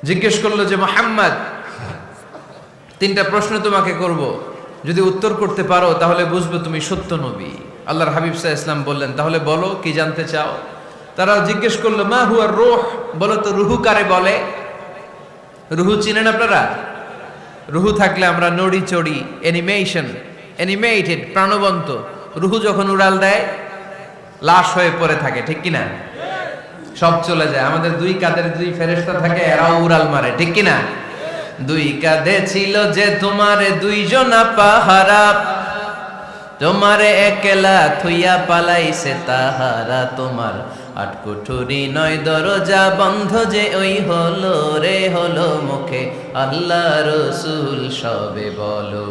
জিজ্ঞেস করলো যে মুহাম্মদ, তিনটা প্রশ্ন তোমাকে করব, যদি উত্তর করতে পারো তাহলে বুঝবো তুমি সত্য নবী। আল্লাহর হাবিব সাল্লাল্লাহু আলাইহি ওয়াসাল্লাম বললেন, তাহলে বলো কি জানতে চাও। তারা জিজ্ঞেস করলো মা হুয়া রূহ, বলো তো রুহু কারে বলে। রুহু চিনেন আপনারা? রুহু থাকলে আমরা নড়ি চড়ি, অ্যানিমেটেড, প্রাণবন্ত। রুহু যখন উড়াল দেয় লাশ হয়ে পড়ে থাকে, ঠিক কিনা? সব চলে যায়। আমাদের দুই কাঁধের দুই ফেরেশতা থাকে, এরাও উড়াল মারে, ঠিক কিনা? দুই কাঁধে ছিল যে তোমারে দুইজনা পাহারা, তোমারে একলা থুইয়া পালাইছে তাহারা। তোমার আট কুঠুরি নয় দরজা বন্ধ যে ওই হলো রে হলো মুখে আল্লাহ রসুল সবে বলো।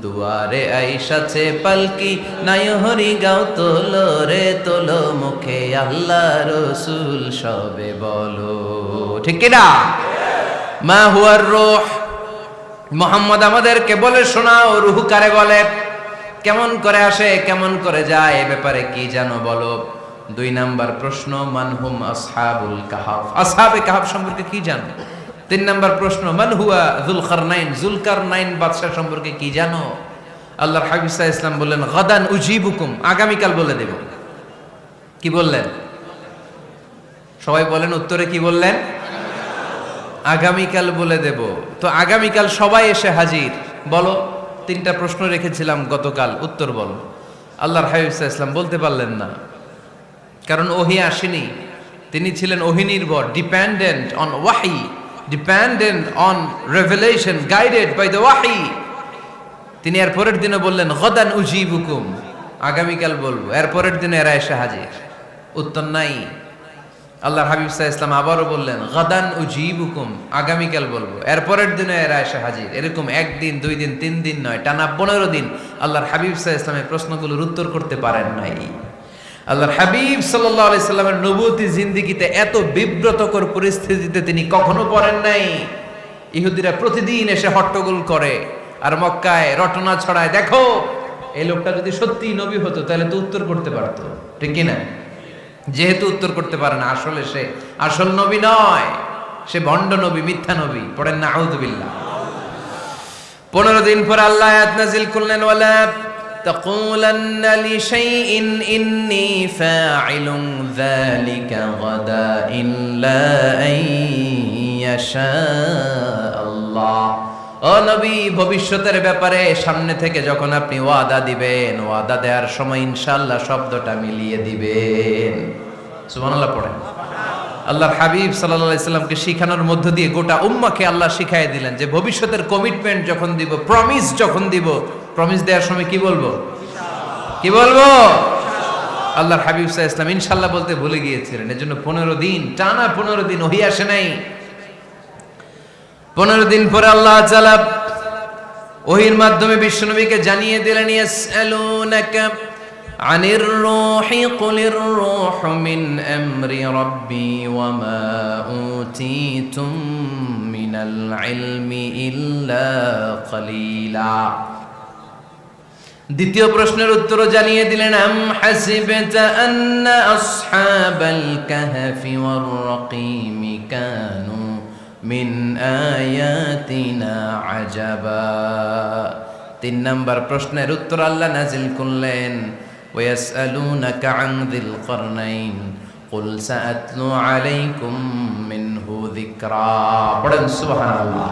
দুয়ারে আইসাছে পালকি নাই হরি গাও তোলো রে তোলো মুখে আল্লাহ রসুল সবে বলো, ঠিক কিনা? মা হুয়ার রূহ, মুহাম্মদ আমাদেরকে বলে শোনাও রুহু কারে বলে, কেমন করে আসে, কেমন করে যায়, এ ব্যাপারে কি জানো বলো। দুই নাম্বার প্রশ্ন মানহুম আসহাবুল কাহাফ, আসহাবে কাহাফ সম্পর্কে কি জানো। তিন নাম্বার প্রশ্ন মান হুয়া যুলকারনাইন, যুলকারনাইন বাদশা সম্পর্কে কি জানো। আল্লাহর হাবিব সাল্লাল্লাহু আলাইহি ওয়াসাল্লাম বললেন গাদান উজিবুকুম, আগামীকাল বলে দেব। কি বললেন? সবাই বলেন উত্তরে কি বললেন? আগামীকাল বলে দেব। তো আগামীকাল সবাই এসে হাজির। বলো, তিনটা প্রশ্ন রেখেছিলাম গতকাল, উত্তর বলো। আল্লাহর হাবিব সাল্লাল্লাহু আলাইহি ওয়াসাল্লাম বলতে পারলেন না, কারণ ওহী আসেনি। তিনি ছিলেন ওহী নির্ভর, ডিপেন্ডেন্ট অন ওয়াহি, dependent on revelation, guided by the ওয়াহি। তিনি এর পরের দিনে বললেন গাদান উজিবুকুম, আগামীকাল বলবো। এর পরের দিনে এরা এসে হাজির, উত্তর নাই। আল্লাহর হাবিব সাল্লাল্লাহু আলাইহি ওয়াসাল্লাম আবারও বললেন গাদান উজিবুকুম, আগামীকাল বলবো। এর পরের দিনে এরা এসে হাজির। এরকম একদিন, দুই দিন, তিন দিন নয়, টানা 15 দিন আল্লাহর হাবিব সাল্লাল্লাহু আলাইহি ওয়াসাল্লামের প্রশ্নগুলোর উত্তর করতে পারেন নাই। আল্লাহর হাবিব সাল্লাল্লাহু আলাইহি সাল্লামের নবুয়তি জিন্দেগিতে এত বিব্রতকর পরিস্থিতিতে তিনি কখনো পড়েন নাই। ইহুদিরা প্রতিদিন এসে হট্টগোল করে আর মক্কায় রটনা ছড়ায়, দেখো এই লোকটা যদি সত্যি নবী হতো তাহলে তো উত্তর করতে পারতো, ঠিক কিনা? যেহেতু উত্তর করতে পারে না, আসলে সে আসল নবী নয়, সে ভণ্ড নবী, মিথ্যা নবী। পড়েন না আউযুবিল্লাহ। 15 দিন পর আল্লাহ আয়াত নাযিল করলেন ওয়ালা তাকুলান্না লিশাইইন ইন্নী ফাইলুন যালিকা গাদা ইল্লা আইয়াশা আল্লাহ। ও নবী, ভবিষ্যতের ব্যাপারে সামনে থেকে যখন আপনি ওয়াদা দিবেন, ওয়াদা দেওয়ার সময় ইনশাআল্লাহ শব্দটা মিলিয়ে দিবেন। সুবহানাল্লাহ পড়েন। আল্লাহর হাবিব সাল্লাল্লাহু আলাইহি সাল্লামকে শিখানোর মধ্য দিয়ে গোটা উম্মাহকে আল্লাহ শিখাইয়ে দিলেন যে ভবিষ্যতের কমিটমেন্ট যখন দিব, প্রমিস যখন দিব, প্রমিস দেওয়ার সময় কি বলবো? কি বলবো? আল্লাহর হাবিব সাল্লাল্লাহু আলাইহি সাল্লাম ইনশাআল্লাহ বলতে ভুলে গিয়েছিলেন। এজন্য 15 দিন, টানা 15 দিন ওহী আসে নাই। 15 দিন পরে আল্লাহ তাআলা ওহীর মাধ্যমে বিশ্বনবীকে জানিয়ে দিলেন ইয়াসআলুনাকা আনির রূহি কুলির রূহু মিন আমরি রাব্বি ওয়া মা উতীতুম মিনাল ইলমি ইল্লা কলিলা। দ্বিতীয় প্রশ্নের উত্তরও জানিয়ে দিলেন আম হাসিবতা আন্না আসহাবাল কাহফি ওয়ার রাকিমি কানু মিন আয়াতিনা আজাবা। 3 নাম্বার প্রশ্নের উত্তর আল্লাহ নাজিল করলেন ওয়াসআলুনাকা আন যিল করনাইন কুল সাআতলু আলাইকুম মিনহু যিকরা। পড়েন সুবহানাল্লাহ।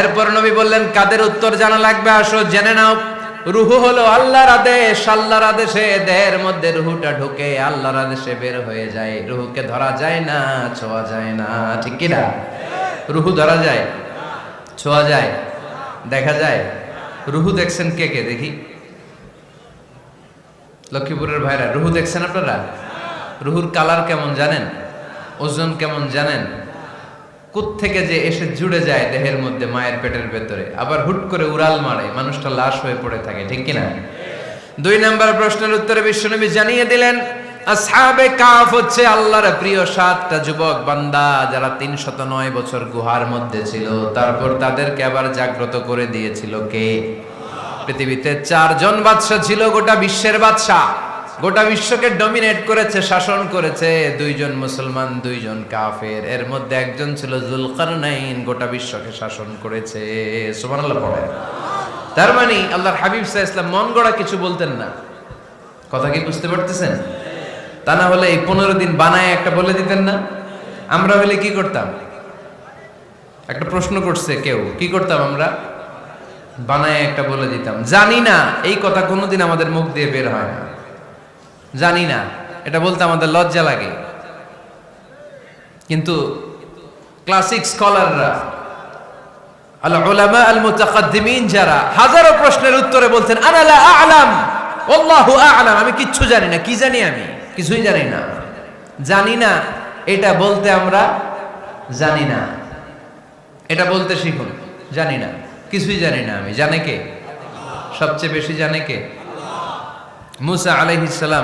এরপর নবী বললেন কাদের উত্তর জানা লাগবে, আসো জেনে নাও। রুহু হলো আল্লাহর আদেশ, আল্লাহর আদেশে দেহের মধ্যে রুহুটা ঢুকে আল্লাহর আদেশে বের হয়ে যায়। রুহুকে ধরা যায় না, ছোঁয়া যায় না, ঠিক কি না? রুহু ধরা যায়, ছোঁয়া যায়, দেখা যায়। রুহু দেখছেন কে কে? দেখি লক্ষ্মীপুরের ভাইরা, রুহু দেখছেন আপনারা? রুহুর কালার কেমন জানেন? ওজন কেমন জানেন? কোত্থেকে যে এসে জুড়ে যায় দেহের মধ্যে, মায়ের পেটের ভেতরে, আবার হুট করে উড়াল মারে, মানুষটা লাশ হয়ে পড়ে থাকে, ঠিক কিনা? 2 নম্বর প্রশ্নের উত্তরে বিশ্বনবী জানিয়ে দিলেন আসহাবে কাহফ হচ্ছে আল্লাহর প্রিয় 7টা যুবক বান্দা যারা 309 বছর গুহার মধ্যে ছিল। তারপর তাদেরকে আবার জাগ্রত করে দিয়েছিল কে? পৃথিবীতে 4 জন বাদশা ছিল, গোটা বিশ্বের বাদশা। গোটা বিশ্বকে ডমিনেট করেছে, শাসন করেছে দুইজন মুসলমান, দুইজন কাফের। এর মধ্যে একজন ছিল যুলকারনাইন, গোটা বিশ্বকে শাসন করেছে। সুবহানাল্লাহ পড়ে। তার মানে আল্লাহর হাবিব সাল্লাল্লাহু আলাইহি ওয়াসাল্লাম মন গড়া কিছু বলতেন না। কথা কি বুঝতে পারতেছেন? তা না হলে এই 15 দিন বানায় একটা বলে দিতেন না? আমরা হলে কি করতাম? একটা প্রশ্ন করছে কেউ, কি করতাম আমরা? বানায় একটা বলে দিতাম। জানি না, এই কথা কোনোদিন আমাদের মুখ দিয়ে বের হয় না। জানি না, এটা বলতে আমাদের লজ্জা লাগে। কিন্তু ক্লাসিক স্কলাররা, আল উলামা আল মুতাকাদ্দিমিন, যারা হাজারো প্রশ্নের উত্তরে বলছেন আনা লা আ'লাম আল্লাহু আ'লাম, আমি কিচ্ছু জানি না। কি জানি? আমি কিছুই জানি না। জানি না এটা বলতে আমরা জানি না, এটা বলতে শিখুন। জানি না, কিছুই জানি না আমি। জানে কে? সবচেয়ে বেশি জানে কে? মুসা আলাইহিস সালাম